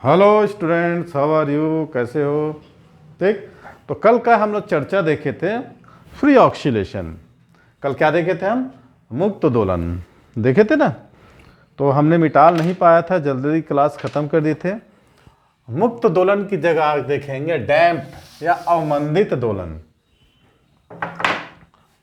Hello students, how are you, कैसे हो? ठीक। तो कल का हम लोग चर्चा देखे थे फ्री ऑक्सीलेशन। कल क्या देखे थे हम? मुक्त दोलन देखे थे ना। तो हमने मिटाल नहीं पाया था, जल्दी क्लास ख़त्म कर दिए थे। मुक्त दोलन की जगह आज देखेंगे डैम्प्ड या अवमंदित दोलन।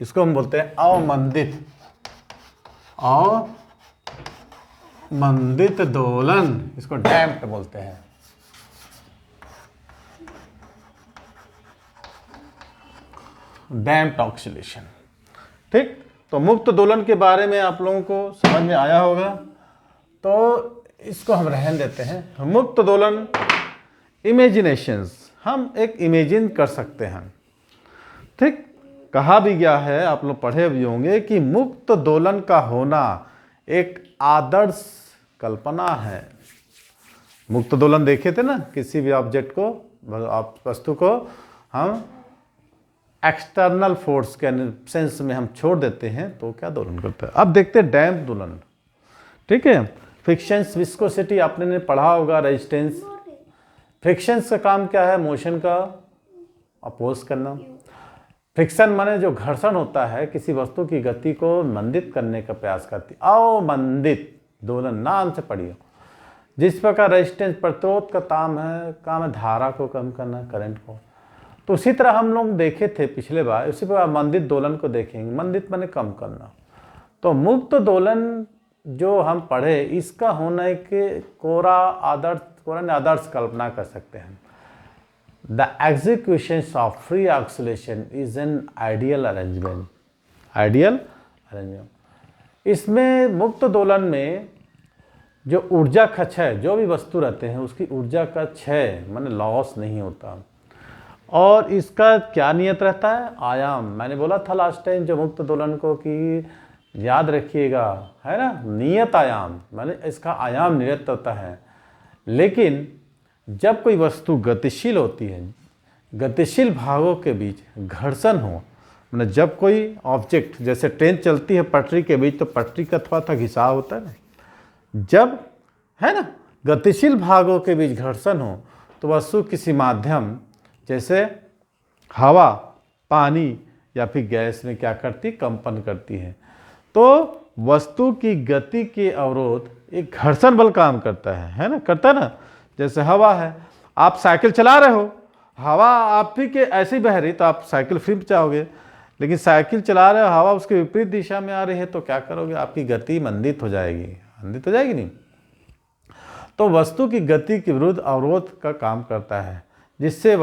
इसको हम बोलते हैं अवमंदित मंदित दोलन, इसको डैम्प्ड बोलते हैं। Damped oscillation. ठीक। तो मुक्त दोलन के बारे में आप लोगों को समझ में आया होगा, तो इसको हम रहने देते हैं। मुक्त दोलन इमेजिनेशंस, हम एक इमेजिन कर सकते हैं। ठीक। कहा भी गया है, आप लोग पढ़े भी होंगे कि मुक्त दोलन का होना एक आदर्श कल्पना है। मुक्त दोलन देखे थे ना, किसी भी ऑब्जेक्ट को, आप वस्तु को हम एक्सटर्नल फोर्स के सेंस में हम छोड़ देते हैं तो क्या दोलन करता है। अब देखते हैं डैम्प दोलन। ठीक है। फ्रिक्शंस, विस्कोसिटी आपने ने पढ़ा होगा, रेजिस्टेंस। फ्रिक्शंस का काम क्या है? मोशन का अपोज करना। फ्रिक्शन माने जो घर्षण होता है, किसी वस्तु की गति को मंदित करने का प्रयास करती। अवमंदित दोलन नाम से पढ़िए। जिस प्रकार रेजिस्टेंस प्रतिरोध का काम है धारा को कम करना, करंट को। तो उसी तरह हम लोग देखे थे पिछले बार, उसी प्रकार मंदित दोलन को देखेंगे। मंदित माने कम करना। तो मुक्त दोलन जो हम पढ़े, इसका होने के कोरा आदर्श कल्पना कर सकते हैं। The execution of free oscillation is an ideal arrangement. Ideal arrangement. इसमें मुक्त दोलन में जो ऊर्जा का क्षय, जो भी वस्तु रहते हैं उसकी ऊर्जा का क्षय माने लॉस नहीं होता। और इसका क्या नियत रहता है? आयाम। मैंने बोला था लास्ट टाइम जो मुक्त दोलन को कि याद रखिएगा, है ना, नियत आयाम माने इसका आयाम नियत होता है। लेकिन जब कोई वस्तु गतिशील होती है, गतिशील भागों के बीच घर्षण हो, मतलब जब कोई ऑब्जेक्ट, जैसे ट्रेन चलती है पटरी के बीच, तो पटरी का थोड़ा सा घिसाव होता है ना। जब, है ना, गतिशील भागों के बीच घर्षण हो तो वस्तु किसी माध्यम जैसे हवा, पानी या फिर गैस में क्या करती? कंपन करती है। तो वस्तु की गति के अवरोध एक घर्षण बल काम करता है ना, करता है ना। जैसे हवा है, आप साइकिल चला रहे हो, हवा आप ही के ऐसे बह रही तो आप साइकिल फ्री चाहोगे, लेकिन साइकिल चला रहे हो, हवा उसके विपरीत दिशा में आ रही है, तो क्या करोगे? आपकी गति मंदित हो जाएगी। मंदित हो जाएगी नहीं। तो वस्तु की गति के विरुद्ध अवरोध का काम करता है, जिससे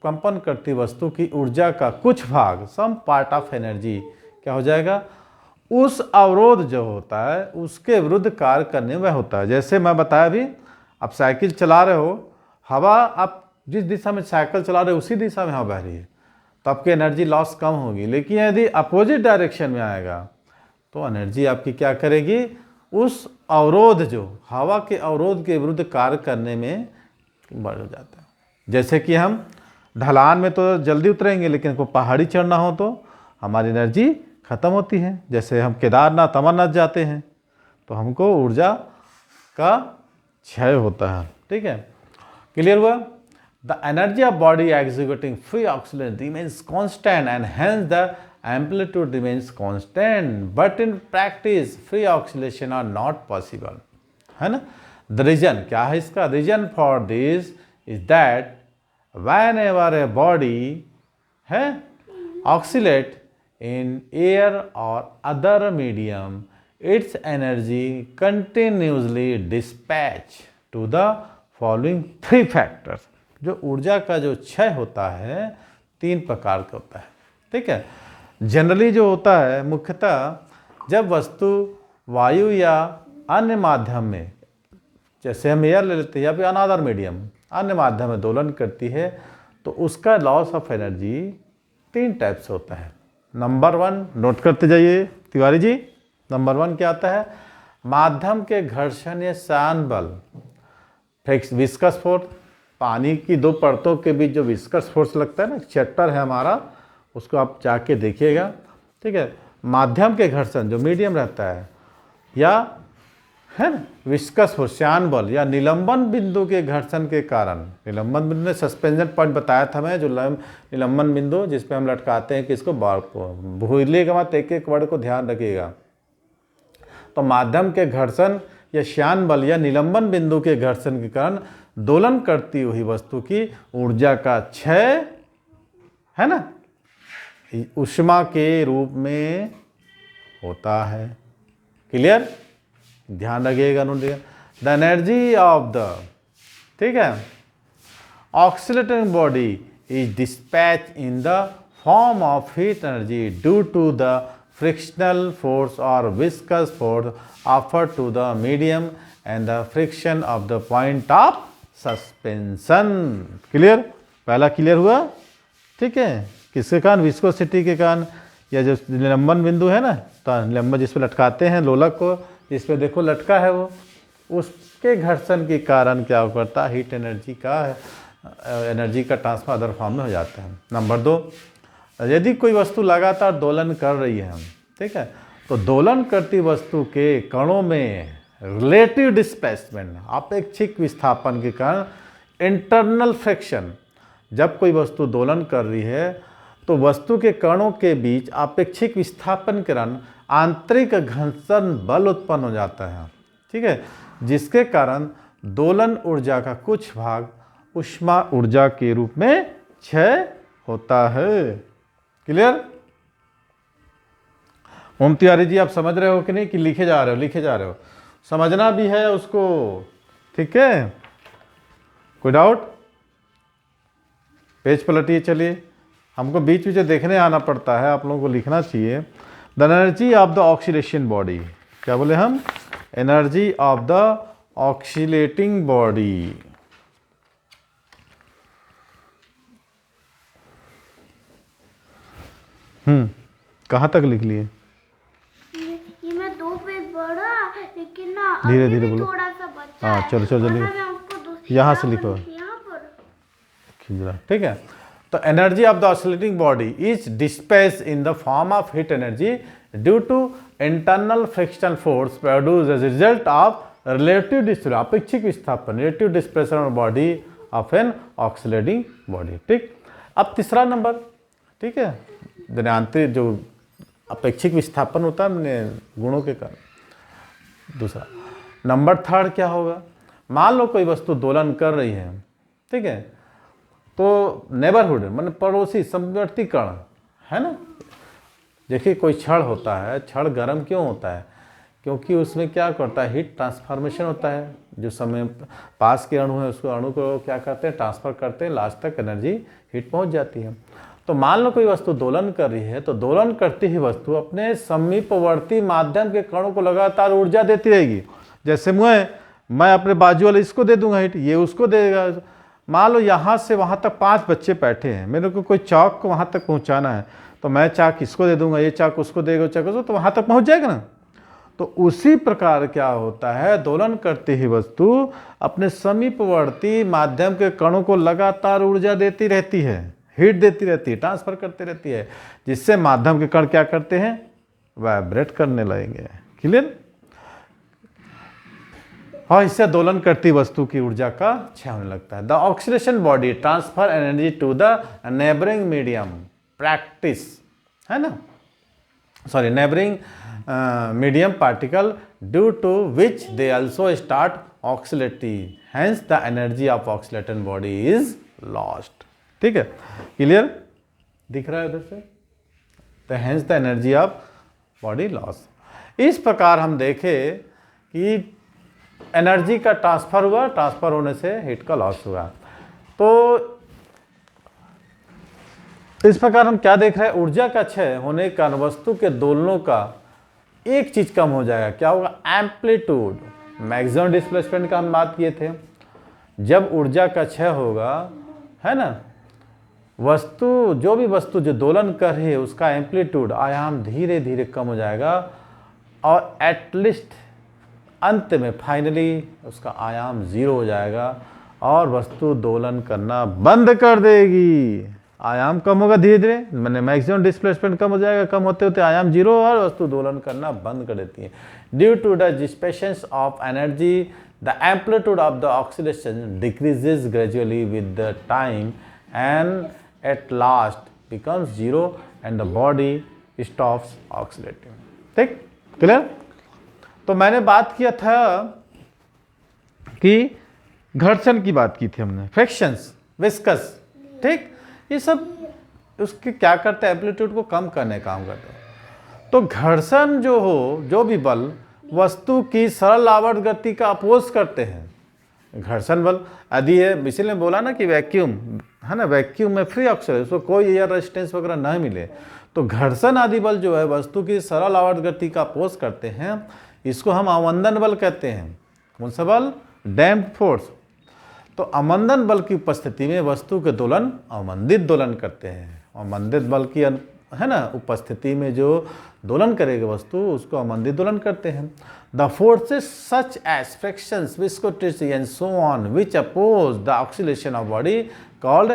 कंपन करती वस्तु की ऊर्जा का कुछ भाग, सम पार्ट ऑफ एनर्जी, क्या हो जाएगा? उस अवरोध जो होता है उसके विरुद्ध कार्य करने में होता है। जैसे मैं बताया भी, आप साइकिल चला रहे हो, हवा आप जिस दिशा में साइकिल चला रहे हो उसी दिशा में हवा बह रही है, तो आपकी एनर्जी लॉस कम होगी। लेकिन यदि अपोजिट डायरेक्शन में आएगा तो एनर्जी आपकी क्या करेगी? उस अवरोध, जो हवा के अवरोध के विरुद्ध कार्य करने में बढ़ जाता है। जैसे कि हम ढलान में तो जल्दी उतरेंगे, लेकिन को पहाड़ी चढ़ना हो तो हमारी एनर्जी ख़त्म होती है। जैसे हम केदारनाथ, अमरनाथ जाते हैं तो हमको ऊर्जा का क्षय होता है। ठीक है, क्लियर हुआ? The energy of body executing free oscillation remains constant and hence the amplitude remains constant, but in practice free oscillation are not possible, है ना। द रीजन क्या है इसका? Reason for this is that whenever a body है oscillate in air or other medium, its energy continuously dispatch to the following three factors। जो ऊर्जा का जो क्षय होता है 3 प्रकार का होता है। ठीक है। जनरली जो होता है मुख्यतः जब वस्तु वायु या अन्य माध्यम में, जैसे हम एयर ले लेते हैं या फिर अनदर मीडियम, अन्य माध्यम में दोलन करती है, तो उसका लॉस ऑफ एनर्जी 3 टाइप से होता है। नंबर 1 नोट करते जाइए तिवारी जी। नंबर 1 क्या आता है? माध्यम के घर्षण या शान बल, विस्कस फोर्स। पानी की 2 परतों के बीच जो विस्कस फोर्स लगता है ना, चैप्टर है हमारा, उसको आप जाके देखिएगा। ठीक है। माध्यम के घर्षण जो मीडियम रहता है, या है ना, विस्कस फोर्स श्यान बल या निलंबन बिंदु के घर्षण के कारण, निलंबन बिंदु ने सस्पेंशन पॉइंट बताया था मैं, जो निलंबन बिंदु जिस पे हम लटकाते हैं किसको, बार को, भूलिएगा मत, एक एक वर्ड को ध्यान रखिएगा। तो माध्यम के घर्षण या श्यान बल या निलंबन बिंदु के घर्षण के कारण दोलन करती हुई वस्तु की ऊर्जा का क्षय, है ना, ऊष्मा के रूप में होता है। क्लियर, ध्यान रखिएगा। द एनर्जी ऑफ द, ठीक है, oscillating body is dispatch in the form of heat energy due to the frictional force और viscous force offer to the medium and the friction of the point of suspension. Clear, पहला clear हुआ, ठीक है। किसके कारण, viscosity के कारण, या जो निलंबन बिंदु है ना, तो निलंबन जिस पे लटकाते हैं लोलक को, जिस पे देखो लटका है वो, उसके घर्षण के कारण क्या करता है, हीट एनर्जी का ट्रांसफर अदर फॉर्म में हो जाता है। नंबर 2, यदि कोई वस्तु लगातार दोलन कर रही है, ठीक है, तो दोलन करती वस्तु के कणों में रिलेटिव डिस्प्लेसमेंट, अपेक्षिक विस्थापन के कारण इंटरनल फ्रिक्शन, जब कोई वस्तु दोलन कर रही है तो वस्तु के कणों के बीच अपेक्षिक विस्थापन के कारण आंतरिक घर्षण बल उत्पन्न हो जाता है, ठीक है, जिसके कारण दोलन ऊर्जा का कुछ भाग ऊष्मा ऊर्जा के रूप में क्षय होता है। क्लियर, ओम तिवारी जी आप समझ रहे हो कि नहीं, कि लिखे जा रहे हो, समझना भी है उसको, ठीक है। कोई डाउट, पेज पलटिए। चलिए, हमको बीच बीच देखने आना पड़ता है, आप लोगों को लिखना चाहिए। The energy of the oscillation body, क्या बोले हम, energy of the oscillating body, कहाँ तक लिख लिए, ये मैं 2 पेज पढ़ा, लेकिन ना धीरे धीरे बोलो, थोड़ा सा बचा हाँ है। चलो जल्दी, यहाँ से लिखो, ठीक है। तो energy of the oscillating body is displace in the form of heat energy due to internal frictional force produce as result of relative displacement, अपेक्षिक विस्थापन, relative displacement of body of an oscillating body, ठीक। अब तीसरा number, ठीक है, आंतरिक जो अपेक्षिक विस्थापन होता है गुणों के कारण। दूसरा नंबर 3 क्या होगा, मान लो कोई वस्तु दोलन कर रही है, ठीक है, तो नेबरहुड मतलब पड़ोसी समवर्ती कण, है ना। देखिए कोई छड़ होता है, छड़ गर्म क्यों होता है, क्योंकि उसमें क्या करता है, हीट ट्रांसफॉर्मेशन होता है, जो समय पास के अणु है उसको अणु को क्या करते हैं, ट्रांसफर करते हैं, लास्ट तक एनर्जी हीट पहुंच जाती है। तो मान लो कोई वस्तु दोलन कर रही है, तो दोलन करती हुई वस्तु अपने समीपवर्ती माध्यम के कणों को लगातार ऊर्जा देती रहेगी। जैसे मैं अपने बाजू वाले इसको दे दूंगा हीट, ये उसको देगा। मान लो यहाँ से वहाँ तक 5 बच्चे बैठे हैं, मेरे को कोई चाक को वहाँ तक पहुँचाना है, तो मैं चाक इसको दे दूंगा, ये चाक उसको देगा, चाक उसको, तो वहाँ तक पहुँच जाएगा ना। तो उसी प्रकार क्या होता है, दोलन करती हुई वस्तु अपने समीपवर्ती माध्यम के कणों को लगातार ऊर्जा देती रहती है, हीट देती रहती है, ट्रांसफर करती रहती है, जिससे माध्यम के कण क्या करते हैं, वाइब्रेट करने लगेंगे। क्लियर, और इससे दोलन करती वस्तु की ऊर्जा का क्षय होने लगता है। The oscillation body transfer energy to the neighbouring medium, practice, है ना, sorry neighbouring medium particle due to which they also start oscillating, hence the energy of oscillating body is lost। ठीक है, क्लियर दिख रहा है उधर से, तो hence the energy of body loss। इस प्रकार हम देखें कि एनर्जी का ट्रांसफर हुआ, ट्रांसफर होने से हीट का लॉस हुआ। तो इस प्रकार हम क्या देख रहे हैं, ऊर्जा का क्षय होने के कारण वस्तु के दोलनों का एक चीज कम हो जाएगा, क्या होगा, एम्पलीट्यूड। मैक्सिमम डिस्प्लेसमेंट का हम बात किए थे, जब ऊर्जा का क्षय होगा, है ना, वस्तु जो भी वस्तु जो दोलन कर रही है उसका एम्पलीट्यूड, आयाम धीरे धीरे कम हो जाएगा और एटलीस्ट अंत में फाइनली उसका आयाम 0 हो जाएगा और वस्तु दोलन करना बंद कर देगी। आयाम कम होगा धीरे धीरे, मैंने मैक्सिमम डिस्प्लेसमेंट कम हो जाएगा, कम होते होते आयाम जीरो और वस्तु दोलन करना बंद कर देती है। Due to the dissipation of energy the amplitude of the oscillation decreases gradually with the time and at last becomes zero and the body stops oscillating. ठीक, क्लियर? तो मैंने बात किया था कि घर्षण की बात की थी हमने, फ्रिक्शंस, विस्कस, ठीक, ये सब उसके क्या करते हैं, एम्पलीट्यूड को कम करने का काम करते हैं। तो घर्षण जो हो, जो भी बल वस्तु की सरल आवर्त गति का अपोज करते हैं। घर्षण बल यदि है, इसीलिए बोला ना कि वैक्यूम है ना, वैक्यूम में फ्री ऑक्सीजन, उसको कोई एयर रेजिस्टेंस वगैरह न मिले, तो घर्षण आदि बल जो है वस्तु की सरल आवर्त गति का अपोज करते हैं। इसको हम अवमंदन बल कहते हैं। कौन सा बल? Damped force. तो अवमंदन बल की उपस्थिति में वस्तु के दोलन अवमंदित दोलन करते हैं। अवमंदित बल की है ना उपस्थिति में जो दोलन करेगा वस्तु, उसको अवमंदित दोलन करते हैं। The forces such as frictions, viscosity and so on which oppose the oscillation of body called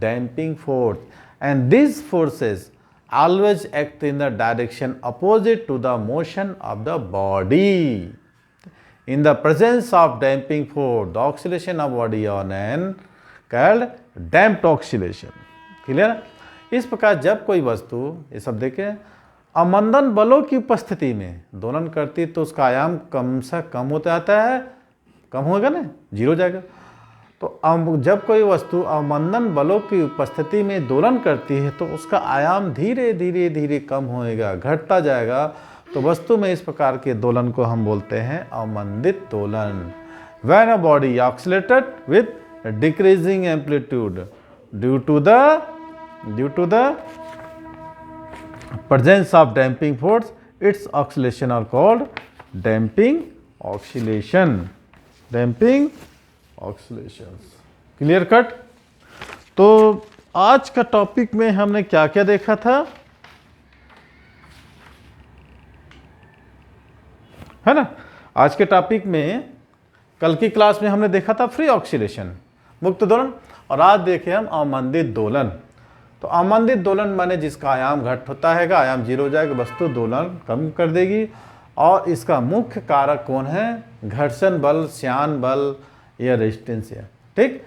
damping force, and these forces always act in the direction opposite to the motion of the body. In the presence of damping force, the oscillation of body on an called damped oscillation. Clear? इस प्रकार जब कोई वस्तु, ये सब देखें, अवमंदन बलों की उपस्थिति में दोलन करती तो उसका आयाम कम से कम होता जाता है, कम होगा ना, जीरो हो जाएगा। तो जब कोई वस्तु अवमंदन बलों की उपस्थिति में दोलन करती है तो उसका आयाम धीरे धीरे धीरे कम होएगा, घटता जाएगा। तो वस्तु में इस प्रकार के दोलन को हम बोलते हैं अवमंदित दोलन। When a body oscillated with decreasing amplitude due to the presence of damping force, its oscillation are called damping oscillation. Damping oscillations. Clear cut? तो आज का टॉपिक में हमने क्या क्या देखा था, है ना? आज के टॉपिक में, कल की क्लास में हमने देखा था फ्री ऑक्सीलेशन, मुक्त दोलन, और आज देखे हम अवमंदित दोलन। तो अवमंदित दोलन माने जिसका आयाम घट होता है, आयाम जीरो हो जाएगा, वस्तु दोलन कम कर देगी। और इसका मुख्य कारक कौन है? घर्षण बल, श्यान बल या रेजिस्टेंस है। ठीक,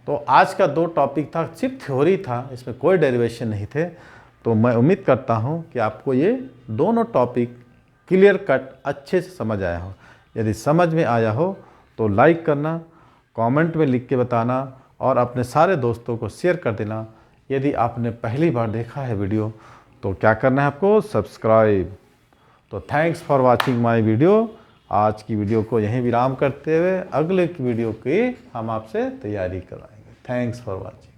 तो आज का 2 टॉपिक था, सिर्फ थ्योरी था, इसमें कोई डेरिवेशन नहीं थे। तो मैं उम्मीद करता हूँ कि आपको ये दोनों टॉपिक क्लियर कट अच्छे से समझ आया हो। यदि समझ में आया हो तो लाइक करना, कमेंट में लिख के बताना और अपने सारे दोस्तों को शेयर कर देना। यदि आपने पहली बार देखा है वीडियो तो क्या करना है आपको? सब्सक्राइब। तो thanks for watching my video. आज की वीडियो को यहीं विराम करते हुए अगले की वीडियो की हम आपसे तैयारी कराएंगे। Thanks for watching.